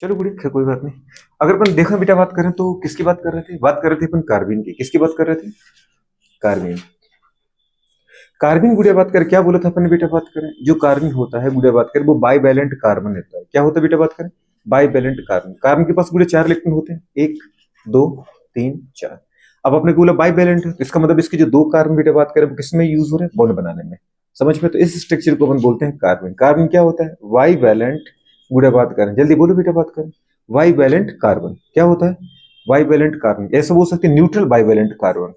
चलो गुड़ी, खैर कोई बात नहीं। अगर अपन देखा बेटा बात करें तो किसकी बात कर रहे थे? बात कर रहे थे अपन कार्बिन की। किसकी बात कर रहे थे? कार्बिन। कार्बिन गुड़िया बात करें, क्या बोला था अपन ने बेटा बात करें? जो कार्बिन होता है गुड़िया बात करें वो बाईवैलेंट कार्बन होता है। क्या होता है बेटा बात करें? Bivalent carbon. कार्बन के पास गुड़िया 4 इलेक्ट्रॉन होते हैं, 1 2 3 4। अब आपने बोला बाईवैलेंट है, तो इसका मतलब इसके जो 2 कार्बन बेटा बात करें वो किसमें यूज हो रहे हैं? बॉन्ड बनाने में। समझ में? तो इस स्ट्रक्चर को अपन बोलते हैं कार्बन। कार्बन क्या होता है? बाईवैलेंट। गुड़िया बात करें, जल्दी बोलो बेटा बात करें। बाईवैलेंट कार्बन क्या होता है? Bivalent carbon. ऐसा बोल सकते हैं न्यूट्रल बाईवैलेंट कार्बन।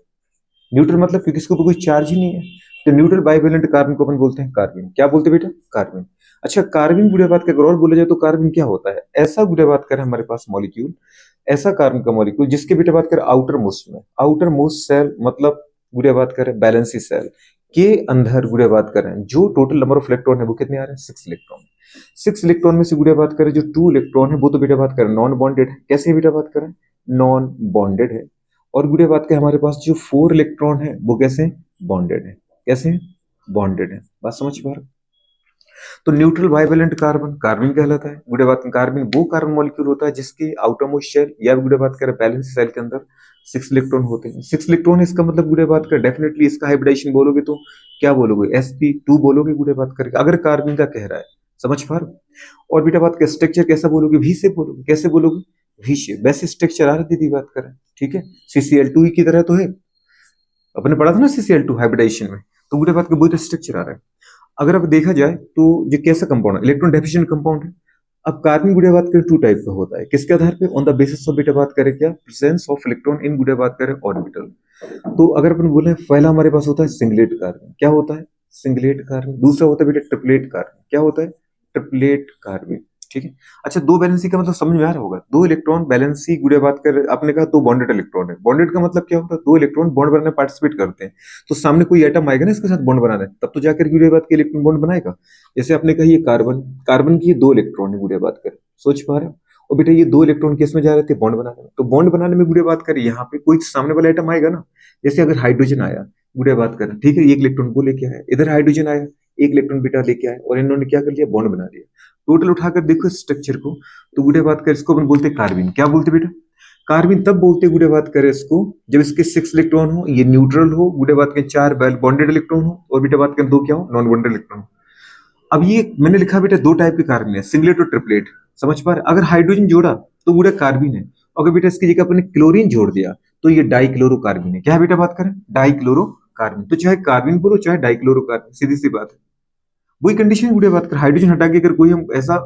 न्यूट्रल मतलब क्योंकि इसके ऊपर कोई चार्ज ही नहीं है, तो न्यूट्रल बाइवेलेंट कार्बन को अपन बोलते हैं कार्बन। क्या बोलते हैं बेटा? कार्बन। अच्छा, कार्बन गुड़िया बात कर और बोला जाए तो कार्बन क्या होता है? ऐसा गुड़िया बात करें हमारे पास मॉलिक्यूल, ऐसा कार्बन का मॉलिक्यूल जिसके बेटा बात करें आउटर मोस्ट में, आउटर मोस्ट सेल मतलब गुड़िया बात करें बैलेंसी सेल के अंदर गुड़िया बात करें जो टोटल नंबर ऑफ इलेक्ट्रॉन है वो कितने आ रहे हैं? 6 इलेक्ट्रॉन। 6 इलेक्ट्रॉन में से गुड़िया बात करें जो 2 इलेक्ट्रॉन है वो तो बेटा बात करें नॉन बॉन्डेड है। कैसे बेटा बात करें? नॉन बॉन्डेड है। और गुड़िया बात करें हमारे पास जो 4 इलेक्ट्रॉन है वो कैसे? बॉन्डेड है। कैसे? बॉन्डेड है। बात समझ पा रहे हो? तो न्यूट्रल बाइवेलेंट कार्बन कार्बन कहलाता है। गुड़े बात में कार्बन वो कार्बन मॉलिक्यूल होता है जिसके आउटर मोस्ट शेल या गुड़े बात करें बैलेंस सेल के अंदर 6 इलेक्ट्रॉन होते हैं। 6 इलेक्ट्रॉन इसका मतलब गुड़े बात कर डेफिनेटली इसका हाइब्रिडाइजेशन बोलोगे तो क्या बोलोगे? sp2 बोलोगे गुड़े बात करके, अगर कार्बन का कह रहा है। समझ पा रहे हो? और बेटा बात का स्ट्रक्चर कैसा बोलोगे? वी से बोलोगे। कैसे बोलोगे? V shape. वैसे स्ट्रक्चर आ रही थी बात करें, ठीक है। CCl2 की तरह तो है, अपने पढ़ा था ना CCl2 हाइब्रिडाइजेशन में। तो गुड़े बात का बहुत स्ट्रक्चर आ रहा है। अगर अब देखा जाए तो ये कैसा कंपाउंड है? इलेक्ट्रॉन डेफिशिएंट कंपाउंड है। अब कार्बन गुड़िया बात करें 2 टाइप का होता है। किसके आधार पे? ऑन द बेसिस ऑफ बेटा बात करें क्या? प्रेजेंस ऑफ इलेक्ट्रॉन इन गुड़िया बात करें ऑर्बिटल। तो अगर अपन बोले पहला हमारे पास होता है सिंगलेट कार्बन। क्या होता है? Singlet carbon. दूसरा होता है बेटा ट्रिपलेट कार्बन। क्या होता है? Triplet carbon. ठीक है। अच्छा, दो वैलेंसी का मतलब समझ में आ रहा होगा। दो इलेक्ट्रॉन वैलेंसी गुड़िया बात कर आपने कहा दो बॉन्डेड इलेक्ट्रॉन है। बॉन्डेड का मतलब क्या होता है? दो इलेक्ट्रॉन बॉन्ड बनाने में पार्टिसिपेट करते हैं। तो सामने कोई एटम आएगा ना इसके साथ बॉन्ड बनाने, तब तो जाकर गुड़िया बात के इलेक्ट्रॉन बॉन्ड बनाएगा। जैसे आपने कहा ये कार्बन, कार्बन की दो इलेक्ट्रॉन है गुड़िया बात कर, सोच पा रहे हो? और बेटा ये दो इलेक्ट्रॉन किस में जा रहे थे? बॉन्ड बनाने में। तो बॉन्ड बनाने में गुड़िया बात करें यहाँ पे कोई सामने वाला एटम आएगा ना। जैसे अगर हाइड्रोजन आया, गुड़िया बात करें, ठीक है, एक इलेक्ट्रॉन वो लेके आया, इधर हाइड्रोजन आया, एक इलेक्ट्रॉन बेटा लेके आया, और इन्होंने क्या कर लिया? बॉन्ड बना लिया। टोटल उठाकर देखो स्ट्रक्चर को, तो गुड़िया बात करें इसको अपन बोलते हैं कार्बिन। क्या बोलते बेटा? कार्बिन तब बोलते गुड़िया बात करें इसको जब इसके 6 इलेक्ट्रॉन हो, ये न्यूट्रल हो, गुड़िया बात करें 4 बॉन्डेड इलेक्ट्रॉन हो, और बेटा बात करें दो क्या हो? नॉन बॉन्डेड इलेक्ट्रॉन हो। अब ये मैंने लिखा बेटा दो टाइप के कार्बन है, सिंगलेट और ट्रिपलेट। समझ पा रहे? अगर हाइड्रोजन जोड़ा तो पूरा कार्बन है। अगर बेटा इसकी जगह अपने क्लोरीन जोड़ दिया तो ये डाइक्लोरोकार्बन है। क्या है बेटा बात करें? डाइक्लोरोकार्बन। तो चाहे कार्बन बोलो चाहे डाइक्लोरोकार्बन, सीधी सी बात है। वही कंडीशन गुड़े बात कर, हाइड्रोजन हटा के अगर कोई हम ऐसा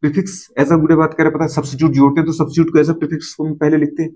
प्रीफिक्स ऐसा गुड़े बात करें, पता है सब्स्टिट्यूट जोड़ते हैं तो सब्स्टिट्यूट को ऐसा प्रीफिक्स को हम पहले लिखते हैं।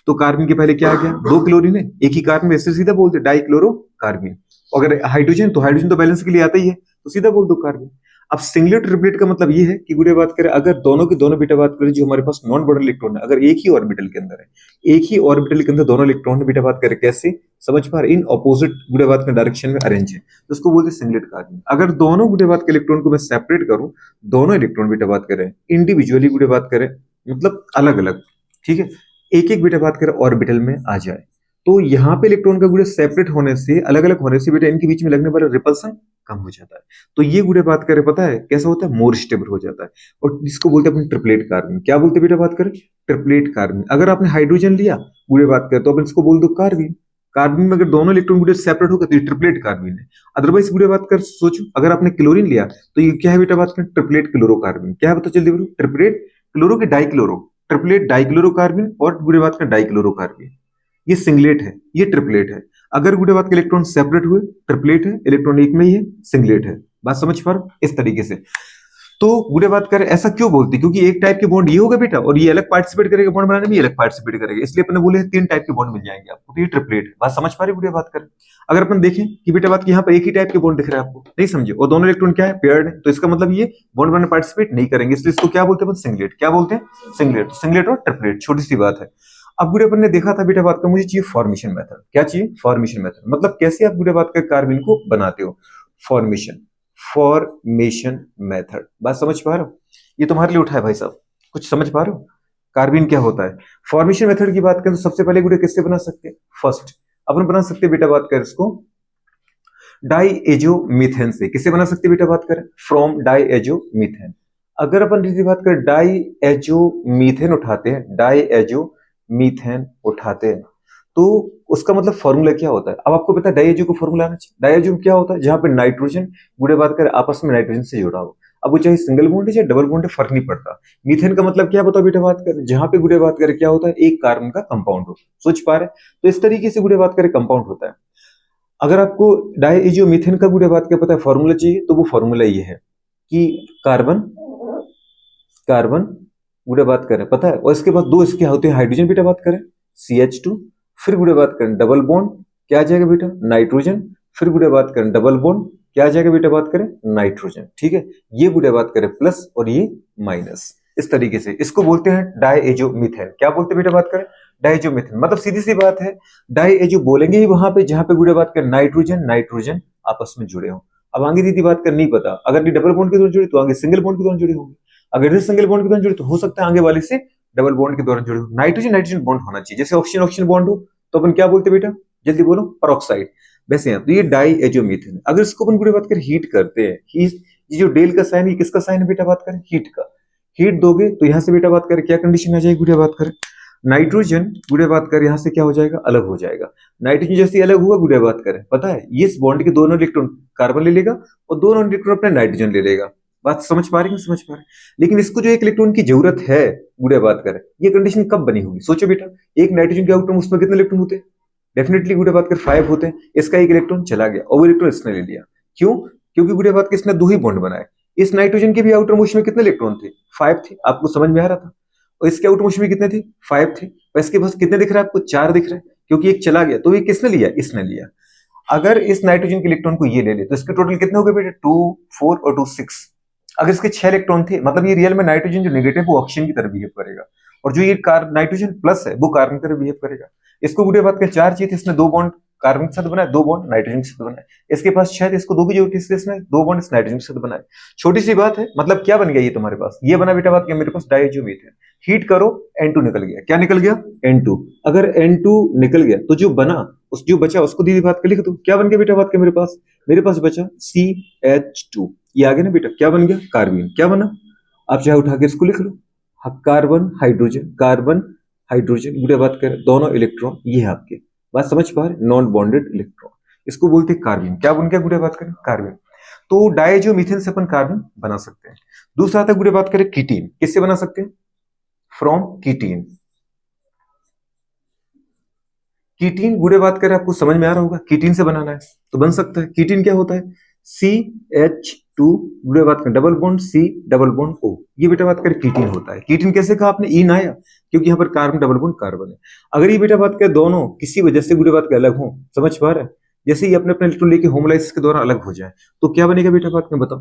तो कार्बन के पहले क्या आ गया? दो क्लोरीन है, एक ही कार्बन, ऐसे सीधा बोलते डाइक्लोरोकार्बन। अगर हाइड्रोजन तो हाइड्रोजन तो बैलेंस के लिए आता ही है, तो सीधा बोल दो कार्बन। अब सिंगलेट ट्रिपलेट का मतलब ये है कि गुड़े बात करें अगर दोनों के दोनों बेटा बात करें जो हमारे पास नॉन बॉन्डेड इलेक्ट्रॉन है, अगर एक ही ऑर्बिटल के अंदर है, एक ही ऑर्बिटल के अंदर दोनों इलेक्ट्रॉन है, बेटा बात करें कैसे? समझ पा रहे? इन ऑपोजिट गुड़े बात के डायरेक्शन में अरेंज है, तो उसको बोलते हैं सिंगलेट कार्बन। अगर दोनों गुड़े बात के इलेक्ट्रॉन को मैं सेपरेट करूं, दोनों इलेक्ट्रॉन बेटा बात करें इंडिविजुअली गुड़े बात करें मतलब अलग अलग, ठीक है, एक एक बेटा बात करें ऑर्बिटल में आ जाए, तो यहाँ पे इलेक्ट्रॉन का गुड़े सेपरेट होने से, अलग अलग होने से बेटा इनके बीच में लगने वाला रिपल्सन कम हो जाता है। तो ये गुड़े बात करें पता है कैसा होता है? मोर स्टेबल हो जाता है। और इसको बोलते हैं अपन ट्रिपलेट कार्बन। क्या बोलते हैं बेटा बात करें? Triplet carbon. अगर आपने हाइड्रोजन लिया गुड़े बात करें तो अपन इसको बोल दो कार्बन। कार्बन में अगर दोनों इलेक्ट्रॉन गुड़े सेपरेट होगा तो ये ट्रिपलेट कार्बन है। अदरवाइज गुड़े बात कर सोचो, अगर आपने क्लोरीन लिया तो ये क्या है बेटा बात करें? ट्रिपलेट क्लोरोकार्बन। क्या है बता जल्दी बोलो? ट्रिपलेट क्लोरो के डाइक्लोरो, ट्रिपलेट डाइक्लोरोकार्बन और गुड़े बात करें डाइक्लोरोकार्बन। ये सिंगलेट है, ये ट्रिपलेट है। अगर गुड़े बात के इलेक्ट्रॉन सेपरेट हुए ट्रिपलेट है, इलेक्ट्रॉन एक में ही है, सिंगलेट है। बात समझ पा रहे हो? इस तरीके से। तो गुड़े बात करें ऐसा क्यों बोलती? क्योंकि एक टाइप के बॉन्ड ये होगा बेटा, और ये अलग पार्टिसिपेट करेगा बॉन्ड बनाने में, ये अलग पार्टिसिपेट करेगा, इसलिए अपने बोले 3 टाइप के बॉन्ड मिल जाएंगे आपको। तो ये ट्रिपलेट है। बात समझ पा रहे? गुड़े बात करें अगर अपन देखें कि बेटा बात की यहाँ पर एक ही टाइप के बॉन्ड दिख रहा है आपको, नहीं समझे, और दोनों इलेक्ट्रॉन क्या है? पेयर्ड है, तो इसका मतलब ये बॉन्ड बनाने पार्टिसिपेट नहीं करेंगे, इसलिए इसको क्या बोलते हैं? सिंगलेट। क्या बोलते हैं? सिंगलेट। तो सिंगलेट और ट्रिपलेट छोटी सी बात है। अब गुड़े अपन ने देखा था बेटा बात का, मुझे चाहिए फॉर्मेशन मेथड। क्या चाहिए? Formation method. मतलब कैसे आप गुड़े बात का कार्बन को बनाते हो? Formation, formation method. बात समझ पा रहे हो? ये तुम्हारे लिए उठा है भाई साहब, कुछ समझ पा रहे हो? कार्बिन क्या होता है? फॉर्मेशन मेथड की बात करें तो सबसे पहले गुड़े किससे बना सकते हैं? फर्स्ट अपन बना सकते हैं बेटा बात करें इसको डाईएजोमीथेन से। किससे बना सकते हैं बेटा बात करें? फ्रॉम डाईएजोमीथेन। अगर अपन यदि बात करें डाई एजो मीथेन उठाते हैं, डाई एजो मीथेन उठाते हैं, तो उसका मतलब फॉर्मूला क्या होता है? अब आपको पता है डाई एजो को फॉर्मूला आना चाहिए। डाई एजो क्या होता है? जहां पे नाइट्रोजन गुड़े बात करें आपस में नाइट्रोजन से जुड़ा हो। अब वो चाहे सिंगल बॉन्ड है चाहे डबल बॉन्ड है, फर्क नहीं पड़ता। मीथेन का मतलब क्या बताओ बेटा बात करें, जहां पे गुड़े बात करें क्या होता है, एक कार्बन का कंपाउंड हो। सोच पा रहे हैं? तो इस तरीके से गुड़े बात करें कंपाउंड होता है। अगर आपको डाई मीथेन का गुड़े बात के पता है फॉर्मूला चाहिए, तो वो फॉर्मूला ये है कि कार्बन कार्बन गुड़े बात करें पता है, और इसके बाद दो इसके होते हैं हाइड्रोजन बेटा बात करें CH2, फिर गुड़े बात करें डबल बॉन्ड क्या आ जाएगा बेटा नाइट्रोजन, फिर गुड़े बात करें डबल बॉन्ड क्या आ जाएगा बेटा बात करें नाइट्रोजन। ठीक है, ये गुड़े बात करें प्लस और ये माइनस। इस तरीके से इसको बोलते हैं डाईएजोमीथेन। क्या बोलते हैं बेटा बात करें डाईएजोमीथेन। मतलब सीधी सी बात है, डाईएजो बोलेंगे ही वहां पे जहां पे गुड़े बात करें नाइट्रोजन नाइट्रोजन आपस में जुड़े हो। अब आगे दीदी बात कर नहीं पता, अगर ये डबल बॉन्ड के दौरान जुड़े तो आगे सिंगल बॉन्ड के दौरान जुड़े होंगे, अगर ये सिंगल बॉन्ड के दौरान जुड़े तो हो सकता है आगे वाले से डबल बॉन्ड के दौरान जुड़े हो। नाइट्रोजन नाइट्रोजन बॉन्ड होना चाहिए, जैसे ऑक्सीजन ऑक्सीजन बॉन्ड हो तो अपन क्या बोलते बेटा, जल्दी बोलो, परऑक्साइड। वैसे यहाँ तो ये डाईएजोमीथेन। अगर इसको अपन पूरी बात करें हीट करते हैं, ये जो डेल का साइन, ये किसका साइन है बेटा बात करें हीट का। हीट दोगे तो यहाँ से बेटा बात करें क्या कंडीशन आ जाएगी गुड़िया बात करें, नाइट्रोजन गुड़िया बात करें यहाँ से क्या हो जाएगा अलग हो जाएगा। नाइट्रोजन जैसे अलग हुआ गुड़िया बात करें पता है, ये इस बॉन्ड के दोनों इलेक्ट्रॉन कार्बन ले लेगा और दोनों इलेक्ट्रॉन अपने नाइट्रोजन ले लेगा। बात समझ पा रहे हैं? समझ पा रहे हैं? लेकिन इसको जो एक इलेक्ट्रॉन की जरूरत है गुड़िया बात करें, ये कंडीशन कब बनी होगी सोचो बेटा। एक नाइट्रोजन के आउटर उसमें कितने इलेक्ट्रॉन होते हैं, डेफिनेटली गुड़िया बात कर 5 होते हैं। इसका एक इलेक्ट्रॉन चला गया और वो इलेक्ट्रॉन इसने ले लिया। क्यों? क्योंकि गुड़िया बात के इसने दो ही बॉन्ड बनाए। इस नाइट्रोजन के भी आउटर मोशन में कितने इलेक्ट्रॉन थे, 5 थे। आपको समझ में आ रहा था? और इसके आउटर मोशन में कितने थे, 5 थे। और इसके पास कितने दिख रहा है आपको, 4 दिख रहे हैं, क्योंकि एक चला गया। तो ये किसने लिया, इसने लिया। अगर इस नाइट्रोजन के इलेक्ट्रॉन को ये ले ले तो इसके टोटल कितने हो गए बेटे, 2 4 और 2 6। अगर इसके 6 इलेक्ट्रॉन थे, मतलब ये रियल में नाइट्रोजन जो नेगेटिव वो ऑक्सीजन की तरह बिहेव करेगा, और जो ये नाइट्रोजन प्लस है वो कार्बन की तरह बिहेव करेगा। इसको गुड़िया बात के 4 चाहिए थे, इसने 2 बॉन्ड कार्बन के साथ बनाए, 2 बॉन्ड नाइट्रोजन के साथ बनाए। इसके पास 6 थे, इसको 2 की जरूरत थी, इसलिए इसने 2 बॉन्ड इस नाइट्रोजन के साथ बनाए। छोटी सी बात है, मतलब क्या बन गया ये तुम्हारे पास, ये बना बेटा बात क्या मेरे पास डाईएजोमीथेन। हीट करो N2 निकल गया। क्या निकल गया, N2। अगर N2 निकल गया तो जो बना, उस जो बचा उसको दीदी बात कर लिख दो। क्या बन गया बेटा बात के मेरे पास बचा CH2। ये आ गया ना बेटा, क्या बन गया कार्बन। क्या बना, आप चाहे उठा के इसको लिख लो, कार्बन हाइड्रोजन गुड़िया बात कर दोनों इलेक्ट्रॉन ये है आपके। बात समझ पा रहे, नॉन बॉन्डेड इलेक्ट्रॉन, इसको बोलते हैं कार्बन। क्या बन गया गुड़िया बात करें कार्बन। तो डाईएजोमीथेन से अपन कार्बन बना सकते हैं। दूसरा आता है गुड़िया बात करें कीटीन। किससे बना सकते हैं, फ्रॉम कीटीन। कीटीन गुड़े बात करें आपको समझ में आ रहा होगा, कीटीन से बनाना है तो बन सकता है। कीटीन क्या होता है, CH2 गुड़े बात करें double bond C double bond O, ये बेटा बात करें कीटीन होता है। कीटीन कैसे कहा आपने, इन आया क्योंकि यहाँ पर कार्बन डबल बॉन्ड कार्बन है। अगर ये बेटा बात करें दोनों किसी वजह से गुड़े बात के अलग हो, समझ पा रहे हैं, जैसे ये अपने अपने इलेक्ट्रॉन लेके होमोलाइसिस के दौरान अलग हो जाए तो क्या बनेगा बेटा बात में बताओ,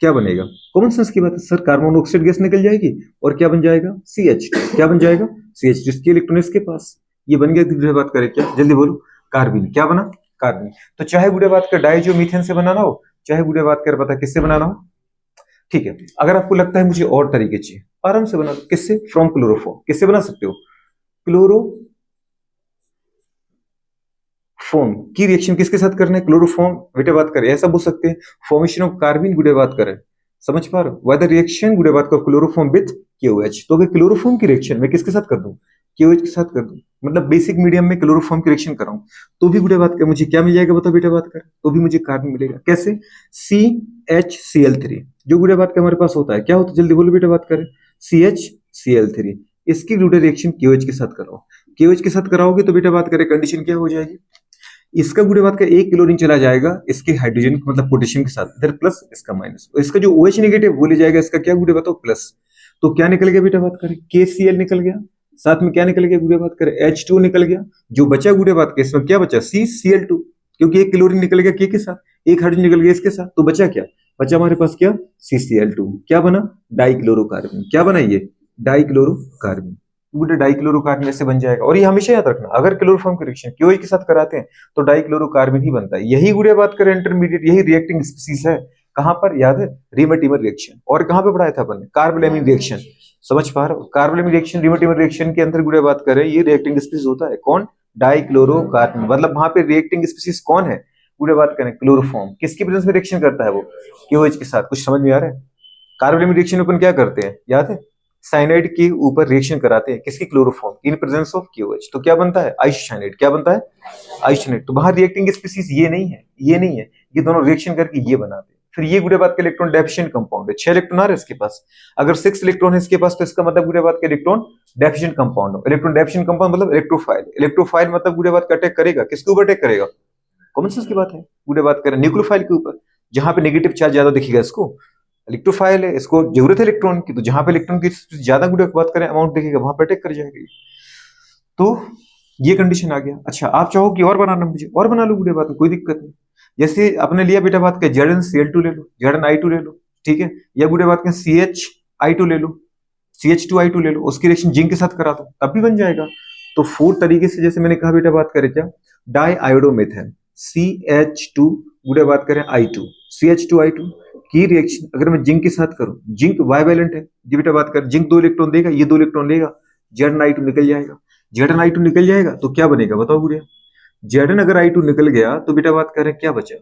क्या बनेगा। कॉमन सेंस की बात है सर, कार्बन मोनोऑक्साइड गैस निकल जाएगी और क्या बन जाएगा CH2। क्या बन जाएगा CH2, इसके इलेक्ट्रॉन इसके पास, ये बन गया। गुड़े बात करें क्या, जल्दी बोलो, कार्बन। क्या बना कार्बन। तो चाहे गुड़े बात कर डाईएजोमीथेन से बनाना हो, चाहे गुड़े बात कर पता किससे बनाना हो, ठीक है। अगर आपको लगता है मुझे और तरीके चाहिए, आराम से बना दो। किससे, फ्रॉम क्लोरोफॉर्म। किससे बना सकते हो, क्लोरोफॉर्म की रिएक्शन किसके साथ करना है, क्लोरोफॉर्म बेटे बात करें ऐसा बोल सकते हैं, फॉर्मेशन ऑफ कार्बन गुड़े बात करें, समझ पा रहे हो, वेदर रिएक्शन गुड़े बात कर क्लोरोफॉर्म विथ KOH। तो अगर क्लोरोफॉर्म की रिएक्शन मैं किसके साथ कर दूं, KOH के साथ कर दूं, मतलब बेसिक मीडियम में क्लोरोफॉर्म की रिएक्शन कराऊं तो भी गुड़े बात कर मुझे क्या मिल जाएगा बताओ बेटा बात कर, तो भी मुझे कार्बन मिलेगा। कैसे, CHCl3 जो गुड़े बात के हमारे पास होता है, क्या होता है जल्दी बोलो बेटा बात करें, CHCl3। इसकी गुड़े रिएक्शन KOH के साथ कराओ, KOH के साथ कराओगे तो बेटा बात करें कंडीशन क्या हो जाएगी, इसका गुड़े बात का एक क्लोरीन चला जाएगा इसके हाइड्रोजन मतलब पोटेशियम के साथ, इधर प्लस इसका माइनस, इसका जो OH नेगेटिव वो ले जाएगा इसका क्या गुड़े बताओ प्लस। तो क्या निकल गया बेटा बात करें, KCl निकल गया, साथ में क्या निकल गया गुड़े बात करें H2 निकल गया। जो बचा गुड़े बात के इसमें क्या बचा, CCl2, क्योंकि एक क्लोरीन निकल गया के साथ, एक हाइड्रोजन निकल गया इसके साथ, तो बचा क्या, बचा हमारे पास क्या CCl2। क्या बना डाइक्लोरोकार्बन। क्या बना ये डाइक्लोरोकार्बन, गुड डाइक्लोरोकार्बन ऐसे बन जाएगा। और ये हमेशा याद रखना, अगर क्लोरोफॉर्म की रिएक्शन KOH के साथ कराते हैं तो डाइक्लोरोकार्बन ही बनता है। यही गुड़े बात करें इंटरमीडिएट, यही रिएक्टिंग स्पीसीज है। कहां पर याद है, रिमेटिमर रिएक्शन। और कहां पे पढ़ाया था अपन ने, कार्बोलेमिन रिएक्शन। समझ पा रहे हो, कार्बोलेमिन रिएक्शन रिमेटिमर रिएक्शन के अंदर गुड़े बात करें ये रिएक्टिंग स्पीसीज होता है कौन, डाइक्लोरोकार्बन। मतलब वहां पे रिएक्टिंग स्पीसीज कौन है, गुड़े बात करें क्लोरोफॉर्म। किसकी प्रेजेंस में रिएक्शन करता है वो, KOH के साथ। कुछ समझ में आ रहा है, कार्बोनिल रिएक्शन में अपन क्या करते हैं, याद है? साइनाइड के ऊपर रिएक्शन कराते हैं, किसकी? Chloroform, in presence of KOH। तो क्या बनता है? आइसोसाइनाइड। क्या बनता है? आइसोसाइनाइड। तो बाहर रिएक्टिंग स्पीसीज ये नहीं है, ये नहीं है, ये दोनों रिएक्शन करके ये बनाते हैं। फिर ये गुड़े बात का इलेक्ट्रॉन डेफिशिएंट कंपाउंड है, 6 इलेक्ट्रॉन आ रहे हैं इसके पास। अगर 6 इलेक्ट्रॉन है इसके पास तो इसका मतलब गुड़े बात का इलेक्ट्रॉन डेफिशिएंट कंपाउंड हो। इलेक्ट्रॉन डेफिशिएंट कंपाउंड मतलब इलेक्ट्रोफाइल। इलेक्ट्रोफाइल मतलब गुड़े बात का अटैक करेगा, किसके ऊपर अटैक करेगा? कॉमन सेंस की बात है, गुड़े बात करें न्यूक्लियोफाइल के ऊपर, जहां पे नेगेटिव चार्ज ज्यादा दिखेगा इसको इलेक्ट्रोफाइल है, इसको जरूरत है इलेक्ट्रॉन की, तो जहां पे इलेक्ट्रॉन की ज्यादा गुड़े बात करें अमाउंट दिखेगा वहां पे अटैक कर जाएगा। तो ये कंडीशन आ गया। अच्छा, आप चाहो कि और बनाना, मुझे और बना लो गुड़े बात, कोई दिक्कत नहीं। जैसे आपने लिया बेटा बात का ZnCl2 ले लो, ZnI2 ले लो, ठीक है, या गुड़े बात का CHI2 ले लो, CH2I2 ले लो, उसकी रिएक्शन जिंक के साथ करा दो, तब भी बन जाएगा। तो 4 तरीके से, जैसे मैंने कहा बेटा बात करें क्या, डाईआयोडोमेथेन CH2 गुड़े बात करें I2, CH2I2 की रिएक्शन अगर मैं जिंक के साथ करूं, जिंक बाइवेलेंट है जी बेटा बात कर, जिंक 2 इलेक्ट्रॉन देगा, ये 2 इलेक्ट्रॉन लेगा, Zn I2 निकल जाएगा। Zn I2 निकल जाएगा तो क्या बनेगा बताओ गुड़िया? Zn अगर I2 निकल गया तो बेटा बात करें क्या बचा?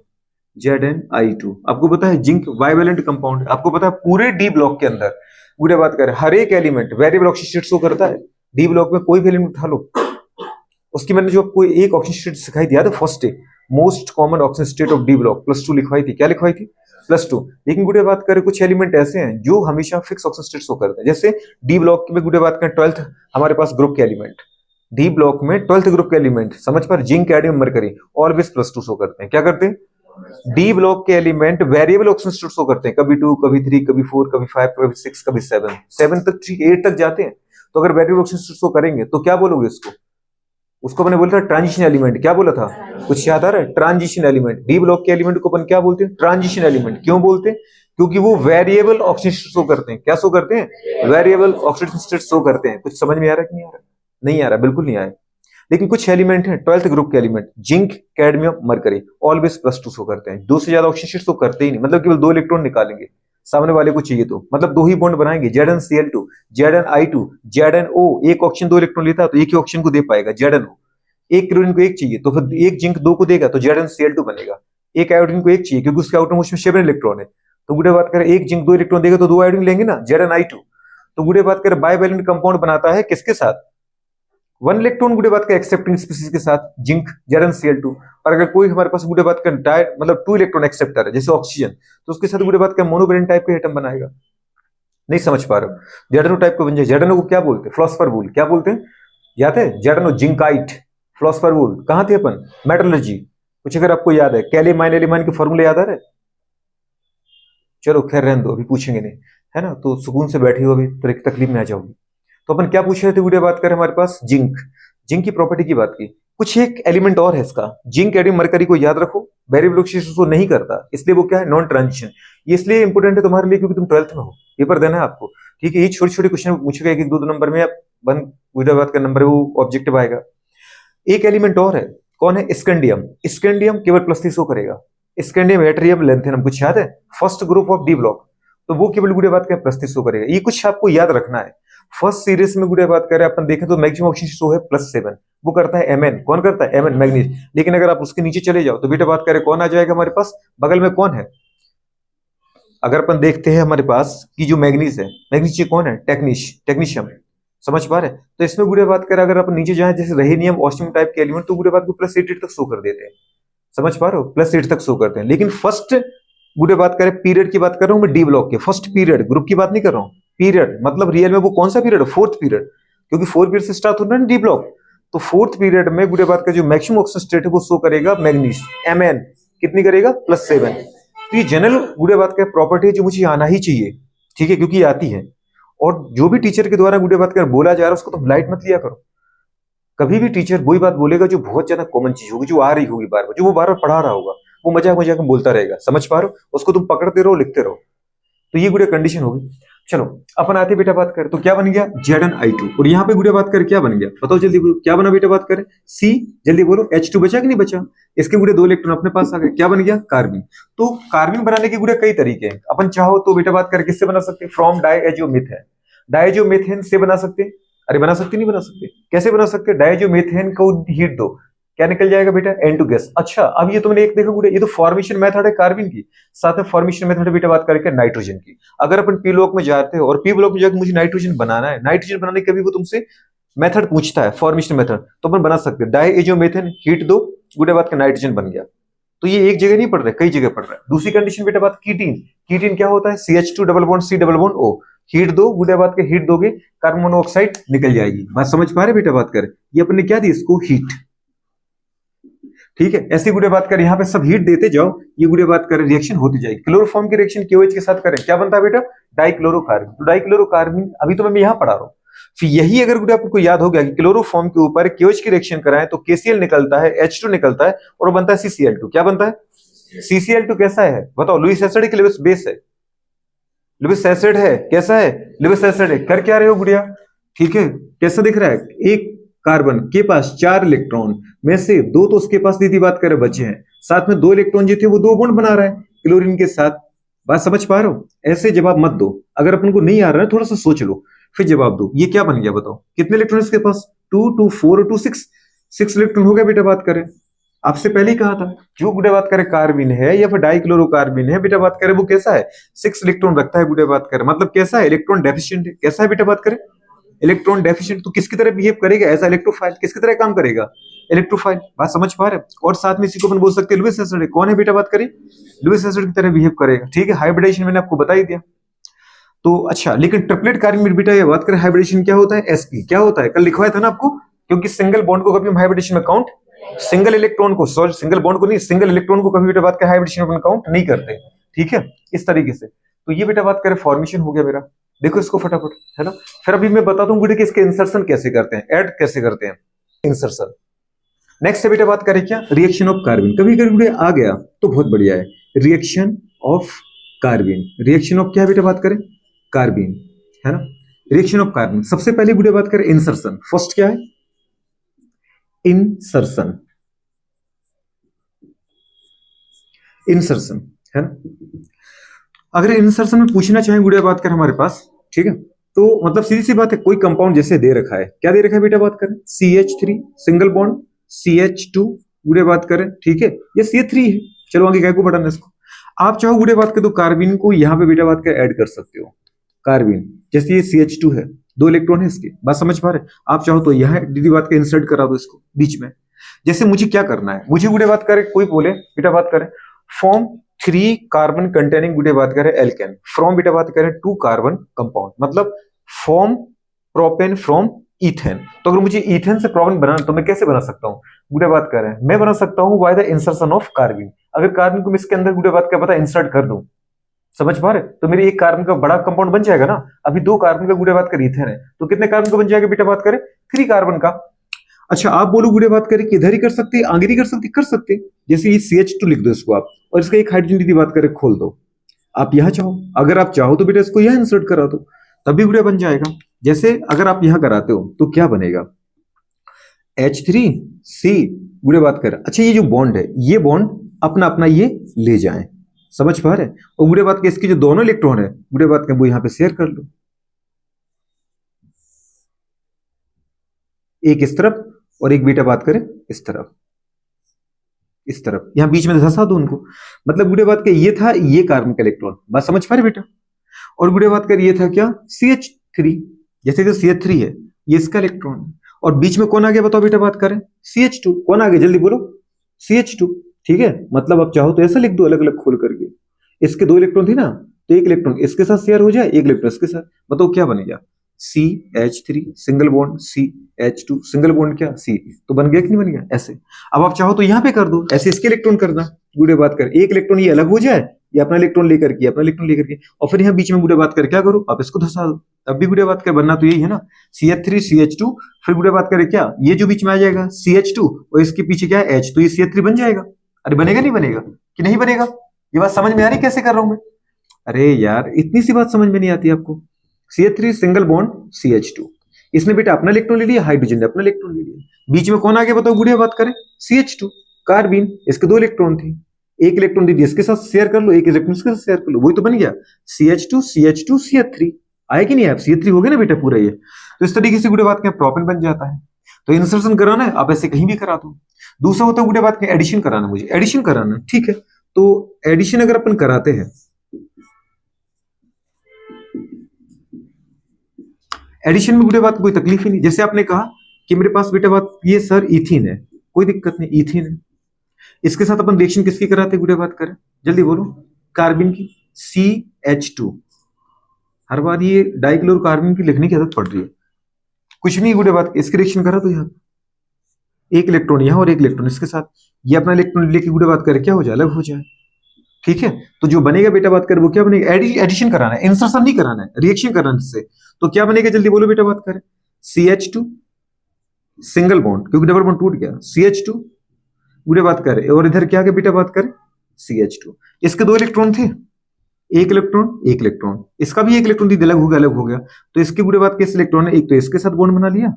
ZnI2। आपको पता है जिंक बाइवेलेंट कंपाउंड है, आपको पता है पूरे डी ब्लॉक के अंदर गुड़िया बात करें हर एक element variable oxygen state show करता है। डी ब्लॉक में कोई भी एलिमेंट उठा लो, उसकी मैंने जो आपको एक ऑक्सीजन स्टेट सिखाई दिया था first day, most common oxygen state of D block +2 लिखवाई थी। क्या लिखवाई थी? +2। लेकिन गुड़े बात करें कुछ एलिमेंट ऐसे हैं जो हमेशा फिक्स ऑक्सीजन स्टेट शो करते हैं। जैसे डी ब्लॉक में गुड़े बात करें 12th हमारे पास ग्रुप के एलिमेंट, डी ब्लॉक में 12th ग्रुप के एलिमेंट समझ पर, zinc, cadmium, mercury always +2 show करते हैं। क्या करते हैं? डी ब्लॉक के element variable oxygen state show करते हैं, कभी 2, कभी 3, कभी 4, कभी 5, कभी 6, कभी 7 तक, 8 तक जाते हैं। तो अगर वेरिएबल ऑक्सीजन स्टेट शो करेंगे तो क्या बोलोगे इसको? उसको मैंने बोला था ट्रांजिशन एलिमेंट। क्या बोला था? कुछ याद आ रहा है? Transition element. डी ब्लॉक के एलिमेंट को अपन क्या बोलते हैं? Transition element. क्यों बोलते हैं? क्योंकि वो वेरिएबल ऑक्सीजन स्टेट शो करते हैं। क्या शो करते हैं? वेरिएबल ऑक्सीजन स्टेट शो करते हैं। कुछ समझ में आ रहा है कि नहीं आ रहा? नहीं आ रहा, बिल्कुल नहीं आया। लेकिन कुछ एलिमेंट हैं 12th ग्रुप के element, zinc, cadmium, mercury always +2 show करते हैं। 2 से ज्यादा ऑक्सीजन स्टेट शो करते ही नहीं, मतलब केवल 2 इलेक्ट्रॉन निकालेंगे सामने वाले को चाहिए तो, मतलब 2 ही बॉन्ड बनाएंगे, ZnCl2, ZnI2, ZnO। एक ऑक्सीजन 2 इलेक्ट्रॉन लेता है तो एक ही ऑक्सीजन को दे पाएगा ZnO। एक क्लोरीन को एक चाहिए तो फिर एक जिंक 2 को देगा तो ZnCl2 बनेगा। एक आयोडीन को एक चाहिए क्योंकि उसके आउटर मोस्ट में 7 इलेक्ट्रॉन है, तो गुड़े बात करें एक जिंक 2 इलेक्ट्रॉन देगा तो 2 आयोडीन लेंगे ना, ZnI2। तो गुड़े बात करें बाइवेलेंट कंपाउंड बनाता है किसके साथ? 1 इलेक्ट्रॉन गुड़े बात का एक्सेप्टिंग स्पीसीज के साथ, जिंक, ZnCl2। और अगर कोई हमारे पास गुड़े बात का मतलब 2 इलेक्ट्रॉन एक्सेप्टर है जैसे ऑक्सीजन, तो उसके साथ गुड़े बात का मोनोवैलेंट टाइप का एटम बनाएगा। नहीं समझ पा रहे हो? ZnO टाइप का बन जाए। ZnO को क्या बोलते हैं? फ्लोस्फर वूल। क्या बोलते हैं? याद है? ZnO जिंकाइट, फ्लोस्फर वूल। कहां थे अपन? मेटलर्जी। कुछ अगर आपको याद है, कैलेमाइन एलिमाइन के फॉर्मूले याद आ रहे? चलो खैर रहने दो, अभी पूछेंगे नहीं, है ना? तो सुकून से बैठी हो, अभी तो एक तकलीफ में आ जाओगी। तो अपन क्या पूछ रहे थे? वीडियो बात करें हमारे पास जिंक, जिंक की प्रॉपर्टी की बात की। कुछ एक एलिमेंट और है इसका, जिंक, कैडमियम, मरकरी को याद रखो, वेरिएबल ऑक्सीजन शो नहीं करता, इसलिए वो क्या है? Non transition. ये इसलिए इंपोर्टेंट है तुम्हारे लिए क्योंकि तुम 12th में हो, पेपर देना है आपको, ठीक है? ये छोटे छोटे क्वेश्चन पूछेगा, 1-2 नंबर में, वन वीडियो बात का नंबर है वो ऑब्जेक्टिव आएगा। एक एलिमेंट और है, कौन है? स्कैंडियम। स्कैंडियम केवल +3 शो करेगा। स्कैंडियम, एट्रियम, लेंथेनम, कुछ याद है? First group of D block, तो वो केवल गुड़े बात का +3 शो करेगा। ये कुछ आपको याद रखना है। फर्स्ट सीरीज में गुड़े बात करें अपन देखें तो मैक्सिमम ऑक्सीजन शो है +7, वो करता है Mn। कौन करता है? Mn, manganese. लेकिन अगर आप उसके नीचे चले जाओ तो बेटा बात करें कौन आ जाएगा हमारे पास? बगल में कौन है? अगर अपन देखते हैं हमारे पास कि जो मैग्नीज है, मैग्नीज ये कौन है? टेक्नीशियम। समझ पा रहे? तो इसमें गुड़े बात करें अगर अपन नीचे जाए जैसे रेहेनियम, ऑस्टियम टाइप के एलिमेंट, तो गुड़े बात को +8 तक शो कर देते हैं। समझ पा रहे हो? +8 तक शो करते हैं। लेकिन फर्स्ट गुड़े बात करें पीरियड की बात कर रहा हूं मैं, डी ब्लॉक के फर्स्ट पीरियड, ग्रुप की बात नहीं कर रहा हूं। पीरियड मतलब रियल में वो कौन सा पीरियड है? 4th पीरियड, क्योंकि 4 पीरियड से स्टार्ट होता है ना डी ब्लॉक। तो 4th पीरियड में गुड़े बात का जो मैक्सिमम ऑक्सीजन स्टेट है वो शो करेगा मैग्नीज, Mn। कितनी करेगा? +7। तो ये जनरल गुड़े बात का प्रॉपर्टी है जो मुझे आना ही चाहिए, ठीक है, क्योंकि आती है। और जो भी टीचर के द्वारा गुड़े बात कर बोला जा रहा है उसको तुम लाइट मत लिया करो। कभी भी टीचर वही बात बोलेगा जो बहुत ज्यादा कॉमन चीज होगी, जो आ रही होगी बार बार, जो वो बार बार पढ़ा रहा होगा, वो मजाक मजाक में बोलता रहेगा। समझ पा रहे हो? उसको तुम पकड़ते रहो, लिखते रहो। तो ये गुड़े कंडीशन होगी। चलो अपन आते बेटा बात करें तो क्या बन गया? ZnI2। और यहाँ पे गुड़े बात करें क्या बन गया? बताओ जल्दी बोलो, क्या बना बेटा बात करें? C, जल्दी बोलो। H2 बचा कि नहीं बचा? इसके गुड़े 2 इलेक्ट्रॉन अपने पास आ गए, क्या बन गया? कार्बन। तो कार्बन बनाने के गुड़े कई तरीके हैं। अपन चाहो तो बेटा बात करें किससे बना सकते हैं? From diazomethane. डायजोमीथेन से बना सकते हैं। अरे बना सकते नहीं बना सकते? कैसे बना सकते? डायजोमीथेन को हीट दो, क्या निकल जाएगा बेटा, N2 गैस। अच्छा अब ये तुमने एक देखा गुड़े, ये तो फॉर्मेशन मेथड है कार्बन की, साथ में फॉर्मेशन मेथड बेटा बात करके नाइट्रोजन की। अगर अपन पी ब्लॉक में जाते हो और पी ब्लॉक में जाकर मुझे नाइट्रोजन बनाना है, नाइट्रोजन बनाने के भी वो तुमसे मेथड पूछता है, फॉर्मेशन मेथड, तो अपन बना सकते हैं। डाइएजोमेथेन हीट दो, गुड़े बात का नाइट्रोजन बन गया। तो ये एक जगह नहीं पढ़ रहा है, कई जगह पढ़ रहा है। दूसरी कंडीशन बेटा बात कीटीन, कीटीन क्या होता है, CH2 double bond C double bond O, heat दो, गुड़े बात के हीट दोगे कार्बन मोनोऑक्साइड निकल जाएगी। बात समझ पा रहे बेटा बात कर, ये अपन ने क्या दी इसको, हीट। ठीक है, ऐसी गुड़े बात कर, यहाँ पे सब हीट देते जाओ, ये गुड़े बात कर रिएक्शन होती जाएगी। क्लोरोफॉर्म की रिएक्शन KOH के साथ करें, क्या बनता है बेटा, डाइक्लोरोकार्बन। तो डाइक्लोरोकार्बन अभी तो मैं यहाँ पढ़ा रहा हूँ। फिर यही अगर गुड़े आपको याद हो गया कि क्लोरोफॉर्म के ऊपर KOH की रिएक्शन कराएं तो KCl निकलता है, H2 निकलता है और वो बनता है CCl2। क्या बनता है, CCl2 कैसा है बताओ, लुईस एसिड की लुईस बेस है, लुईस एसिड है, कैसा है, लुईस एसिड है। कर क्या रहे हो गुड़िया, ठीक है, कैसा दिख रहा है, एक कार्बन के पास 4 इलेक्ट्रॉन में से 2 तो उसके पास दीदी बात करे बचे हैं, साथ में 2 इलेक्ट्रॉन जो थे वो 2 बॉन्ड बना रहा है क्लोरीन के साथ। बात समझ पा रहे हो, ऐसे जवाब मत दो, अगर अपन को नहीं आ रहा है थोड़ा सा सोच लो फिर जवाब दो। ये क्या बन गया बताओ, कितने इलेक्ट्रॉन इसके पास, 2 2 4 2 6 इलेक्ट्रॉन हो गया बेटा बात करें। आपसे पहले ही कहा था, जो गुड़े बात करे कार्बिन है या फिर डाइक्लोरोकार्बिन है बेटा बात करे, वो कैसा है, 6 इलेक्ट्रॉन रखता है गुड़े बात करे, मतलब कैसा है, इलेक्ट्रॉन डेफिशिएंट है। कैसा है बेटा बात करे, इलेक्ट्रॉन डेफिशिएंट। तो किसकी तरह बिहेव करेगा, ऐसा इलेक्ट्रोफाइल, किसकी तरह काम करेगा, इलेक्ट्रोफाइल। बात समझ पा रहे, और साथ में इसी को अपन बोल सकते हैं लुईस एसिड है। कौन है बेटा बात करें, लुईस एसिड की तरह बिहेव करेगा। ठीक है, हाइब्रिडेशन मैंने आपको बता ही दिया। तो अच्छा, लेकिन ट्रिपलेट कार्बन बेटा ये बात करें हाइब्रिडेशन क्या होता है, sp क्या होता है, कल लिखवाया था ना आपको, क्योंकि सिंगल बॉन्ड को कभी हम हाइब्रिडेशन में काउंट, सिंगल इलेक्ट्रॉन को, सॉरी सिंगल बॉन्ड को नहीं, सिंगल इलेक्ट्रॉन को कभी बेटा बात करें हाइब्रिडेशन में काउंट नहीं करते। ठीक है, इस तरीके से। तो ये बेटा बात करें फॉर्मेशन हो गया मेरा, देखो इसको फटाफट, है ना। फिर अभी मैं बता दूं बेटे कि इसके इंसर्शन कैसे करते हैं, ऐड कैसे करते हैं, इंसर्शन। नेक्स्ट से बेटा बात करें क्या, रिएक्शन ऑफ कार्बन। कभी कभी बेटा आ गया तो बहुत बढ़िया है, reaction of carbon. Reaction of क्या बेटा बात करें, कार्बन, है ना, रिएक्शन ऑफ कार्बन। सबसे पहले गुड़े बात करें इंसर्शन, फर्स्ट क्या है, इंसर्शन, इंसर्शन, है ना। अगर इंसर्शन में पूछना चाहें गुड़े बात करें हमारे पास, ठीक है, तो मतलब सीधी सी बात है, कोई कंपाउंड जैसे दे रखा है, क्या दे रखा है बेटा बात करें, CH3 सिंगल बॉन्ड CH2 गुड़े बात करें, ठीक है, ये CH3 है। चलो आगे क्या को बढ़ाना इसको, आप चाहो गुड़े बात करें तो कार्बन को यहां पे बेटा बात कर ऐड कर सकते हो। कार्बन जैसे ये CH2 है, 2 इलेक्ट्रॉन है इसके, बात समझ पा रहे, आप चाहो तो यह दीदी बात के इंसर्ट करा दो इसको बीच में। जैसे मुझे क्या करना है, मुझे गुड़े बात करे, कोई बोले बेटा बात करे फॉर्म 3 कार्बन कंटेनिंग गुड़े बात करे एल्केन फ्रॉम बेटा बात करें 2 कार्बन कंपाउंड, मतलब फॉर्म प्रोपेन फ्रॉम इथेन। तो अगर मुझे इथेन से प्रोपेन बनाना तो मैं कैसे बना सकता हूँ गुड़े बात करें, मैं बना सकता हूँ by the insertion of carbon. अगर कार्बन को मैं इसके अंदर गुड़े बात का पता इंसर्ट कर दूं, समझ पा रहे, तो मेरे एक कार्बन का बड़ा कंपाउंड बन जाएगा ना। अभी 2 कार्बन का गुड़े बात कर इथेन है, तो कितने कार्बन का बन जाएगा बेटा बात करें, 3 कार्बन का। अच्छा आप बोलो गुड़े बात करें कि इधर ही कर सकते, आगे नहीं कर सकते, कर सकते। जैसे ये CH2 लिख दो इसको आप, और इसका एक हाइड्रोजन दीदी बात करें खोल दो, आप यहां चाहो, अगर आप चाहो तो बेटा इसको यहां इंसर्ट करा दो, तभी गुड़े बन जाएगा। जैसे अगर आप यहां कराते हो तो क्या बनेगा, H3C गुड़े बात करें। अच्छा ये जो बॉन्ड है, ये बॉन्ड अपना अपना ये ले जाए, समझ पा रहे, और गुड़े बात के इसके जो दोनों इलेक्ट्रॉन है गुड़े बात के वो यहां पे शेयर कर लो, एक इस तरफ और एक बेटा बात करें इस तरफ, इस तरफ यहां बीच में धंसा दो उनको। मतलब गुड़े बात के ये था, ये कार्बन का इलेक्ट्रॉन, बात समझ पा रहे बेटा। और गुड़े बात कर ये था क्या, CH3, जैसे जो CH3 है ये इसका इलेक्ट्रॉन है, और बीच में कौन आ गया बताओ बेटा बात करें, CH2। कौन आ गया जल्दी बोलो, CH2। ठीक है, मतलब आप चाहो तो ऐसा लिख दो अलग अलग खोल करके, इसके 2 इलेक्ट्रॉन थी ना, तो एक इलेक्ट्रॉन इसके साथ शेयर हो जाए, एक इलेक्ट्रॉन इसके साथ, बताओ क्या बनेगा, CH3 single bond CH2 single bond क्या C, तो बन गया कि नहीं बन गया ऐसे। अब आप चाहो तो यहां पे कर दो, ऐसे इसके इलेक्ट्रॉन करना, गुड़े बात कर एक इलेक्ट्रॉन ये अलग हो जाए, ये अपना इलेक्ट्रॉन लेकर के, अपना इलेक्ट्रॉन लेकर के, और फिर यहाँ बीच में गुड़े बात कर क्या करो, आप इसको धंसा दो। अब भी गुड़े बात कर बनना तो यही है ना, CH3 CH2, फिर गुड़े बात करे क्या, ये जो बीच में आ जाएगा CH2 और इसके पीछे क्या है H, तो ये CH3 बन जाएगा। अरे बनेगा नहीं बनेगा कि नहीं बनेगा, ये बात समझ में आ रही कैसे कर रहा हूं मैं, अरे यार इतनी सी बात समझ में नहीं आती आपको। CH3 सिंगल बॉन्ड CH2, इसने बेटा अपना इलेक्ट्रॉन ले लिया, हाइड्रोजन ने अपना इलेक्ट्रॉन ले लिया, बीच में कौन आ गया बताओ गुड़िया बात करें, CH2 कार्बन, इसके 2 इलेक्ट्रॉन थे, एक इलेक्ट्रॉन दीजिए इसके साथ शेयर कर लो, एक इलेक्ट्रॉन इसके साथ शेयर कर लो, वही तो बन गया CH2 CH2 CH3, आया कि नहीं, आप CH3 हो गया ना बेटा पूरा ये। तो इस तरीके से गुड़े बात करें प्रोपेन बन जाता है। तो इंसर्शन कराना है, आप ऐसे कहीं भी करा दो। दूसरा होता है गुड़े बात का एडिशन कराना, मुझे एडिशन कराना, ठीक है। तो एडिशन अगर अपन कराते हैं, एडिशन में गुड़े बात कोई तकलीफ ही नहीं। जैसे आपने कहा कि मेरे पास बेटा बात ये सर इथीन है, कोई दिक्कत नहीं, इथीन है। इसके साथ अपन रिएक्शन किसकी कराते गुड़े बात करें, जल्दी बोलो, कार्बन की, CH2। हर बार ये डाइक्लोरोकार्बन की लिखने की आदत पड़ रही है। कुछ नहीं गुड़े बात, इसकी रिएक्शन करा तो यहाँ एक इलेक्ट्रॉन यहाँ और एक इलेक्ट्रॉन इसके साथ, ये अपना इलेक्ट्रॉन लेके गुड़े बात करे क्या हो जाए, अलग हो जाए, ठीक है। तो जो बनेगा बेटा बात कर वो क्या बनेगा, एडिशन कराना है, इंसर्शन नहीं कराना है, रिएक्शन कराना से। तो क्या बनेगा जल्दी बोलो बेटा बात करें, CH2 सिंगल बॉन्ड, क्योंकि डबल बॉन्ड टूट गया, CH2 गुड़े बात करें, और इधर क्या बेटा बात करें, CH2। इसके दो इलेक्ट्रॉन थे, एक इलेक्ट्रॉन एक इलेक्ट्रॉन, इसका भी एक इलेक्ट्रॉन थी, अलग हो गया, अलग हो गया। तो इसके गुड़े बात किस इलेक्ट्रॉन है, एक तो इसके साथ बॉन्ड बना लिया,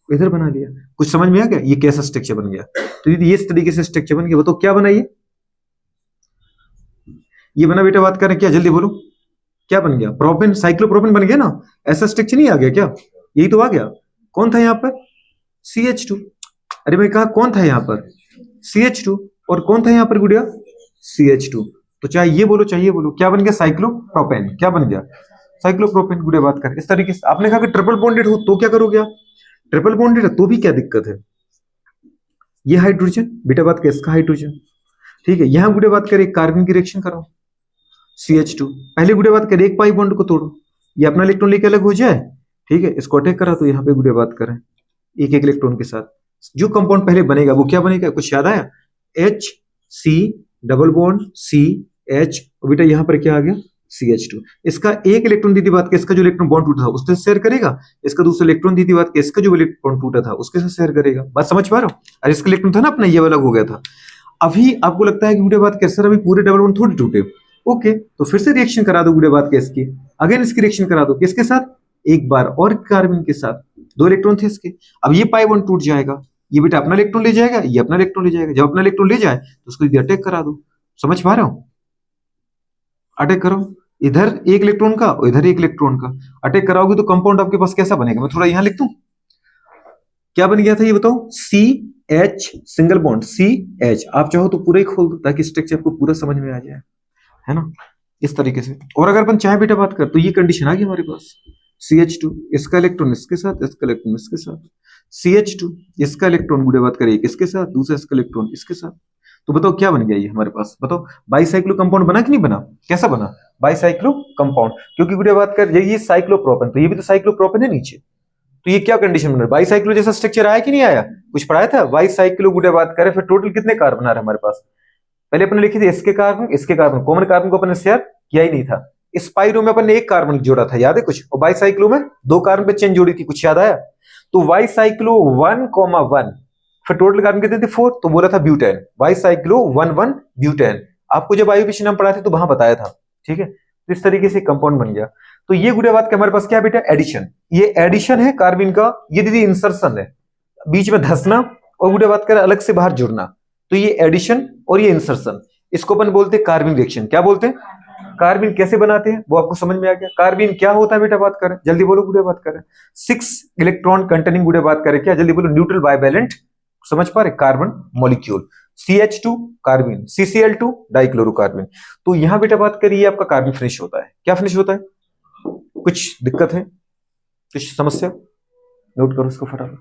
इधर बना लिया। कुछ समझ में आ गया ये कैसा स्ट्रक्चर बन गया। तो ये इस तरीके से स्ट्रक्चर बन गया। वो तो क्या बना ये बना बेटा बात करें क्या, जल्दी बोलो, क्या बन गया, प्रोपेन, साइक्लोप्रोपेन बन गया ना। ऐसा स्ट्रक्चर नहीं आ गया क्या, यही तो आ गया। कौन था यहाँ पर, CH2। अरे भाई कहा कौन था यहाँ पर, CH2, और कौन था यहाँ पर गुड़िया, CH2। तो चाहे ये बोलो चाहे ये बोलो, क्या बन गया, साइक्लोप्रोपेन। क्या बन गया, साइक्लोप्रोपेन। गुड़िया बात कर इस तरीके से। आपने कहा कि ट्रिपल बॉन्डेड हो तो क्या करोगे आप, ट्रिपल बॉन्डेड है तो भी क्या दिक्कत है, ये हाइड्रोजन बेटा बात कर इसका हाइड्रोजन, ठीक है। यहां गुड़े बात करें कार्बन की रिएक्शन कराओ, CH2। पहले गुड़े बात करें एक पाई बॉन्ड को तोड़ो, ये अपना इलेक्ट्रॉन लेके अलग हो जाए, ठीक है। इसको अटैक करा तो यहाँ पे गुड़े बात करें एक एक इलेक्ट्रॉन के साथ जो कंपाउंड पहले बनेगा वो क्या बनेगा, कुछ याद आया, HC डबल बॉन्ड CH, बेटा यहाँ पर क्या आ गया, CH2। इसका एक इलेक्ट्रॉन दी थी बात के, इसका जो इलेक्ट्रॉन बॉन्ड टूटा था उससे शेयर करेगा, इसका दूसरा इलेक्ट्रॉन दी थी बात के, इसका जो इलेक्ट्रॉन टूटा था उसके साथ शेयर करेगा। बात समझ पा रहे हो, अरे इसका इलेक्ट्रॉन था ना अपना, ये अलग हो गया था। अभी आपको लगता है कि गुड़े बात कैसे, अभी पूरे डबल बॉन्ड थोड़ी टूटे, ओके। तो फिर से रिएक्शन करा दो गुड़े बात के इसकी, अगेन इसकी रिएक्शन करा दो किसके साथ, एक बार और कार्बन के साथ, दो इलेक्ट्रॉन थे इसके। अब ये पाई बॉन्ड टूट जाएगा, ये बेटा अपना इलेक्ट्रॉन ले जाएगा, ये अपना इलेक्ट्रॉन ले जाएगा। जब अपना इलेक्ट्रॉन ले जाए तो उसको अटैक करा दो। समझ पा रहे हो, अटैक करो, इधर एक इलेक्ट्रॉन का और इधर एक इलेक्ट्रॉन का अटैक कराओगे तो कंपाउंड आपके पास कैसा बनेगा, मैं थोड़ा यहां लिख दूं, क्या बन गया था ये बताओ, CH सिंगल बॉन्ड CH। आप चाहो तो पूरा ही खोल दो ताकि स्ट्रक्चर आपको पूरा समझ में आ जाए, है ना, इस तरीके से। और अगर अपन चाहे बेटा बात कर तो ये कंडीशन आ गई हमारे पास, CH2 इसका इलेक्ट्रॉन इसके साथ, इसका इलेक्ट्रॉन इसके साथ, CH2 इसका इलेक्ट्रॉन गुड़े बात करें इसके साथ, दूसरा इसका इलेक्ट्रॉन इसके साथ। तो बताओ क्या बन गया ये हमारे पास, बताओ बाईसाइक्लो कंपाउंड बना कि नहीं बना, कैसा बना, बाईसाइक्लो कंपाउंड। क्योंकि गुड़े बात कर ये साइक्लोप्रोपेन, तो ये भी तो साइक्लोप्रोपेन है नीचे, तो ये क्या कंडीशन बन रहा है, बाईसाइक्लो जैसा स्ट्रक्चर आया कि नहीं आया, कुछ पढ़ाया था, बाईसाइक्लो गुड़े बात करें। फिर टोटल कितने कार्बन आ रहे हमारे पास, पहले अपने लिखी थी इसके कार्बन, कॉमन कार्बन को अपने शेयर किया ही नहीं था। इस पाइरो में अपन ने एक कार्बन जोड़ा था, याद है कुछ, और बाईसाइक्लो में दो कार्बन पे चेन जोड़ी थी, कुछ याद आया। तो बाईसाइक्लो 1,1, फिर टोटल कार्बन कितने थे 4, तो बोला था ब्यूटेन, बाईसाइक्लो 1,1 ब्यूटेन। आपको जब आईयूपीएसी नाम पढ़ाया था तो वहां बताया था, ठीक है। तो इस तरीके से कंपाउंड बन गया। तो ये गुड़े बात के हमारे पास क्या बेटा, एडिशन, ये एडिशन है कार्बन का, ये दीदी इंसर्शन है, बीच में धंसना और गुड़े बात कर अलग से बाहर जुड़ना। तो ये एडिशन और ये इंसर्शन, इसको अपन बोलते हैं कार्बन रिएक्शन। क्या बोलते हैं, कार्बन कैसे बनाते हैं वो आपको समझ में आ गया। कार्बन क्या होता है बेटा बात करें, जल्दी बोलो गुड़े बात करें, 6 इलेक्ट्रॉन कंटेनिंग गुड़े बात करें क्या, जल्दी बोलो, न्यूट्रल बाइवैलेंट, समझ पा रहे, carbon molecule, CH2 carbon, CCl2 डाइक्लोरोकार्बन। तो यहां बेटा बात करिए आपका कार्बन फिनिश होता है, क्या फिनिश होता है, कुछ दिक्कत है, कुछ समस्या, नोट करो इसको फटाफट।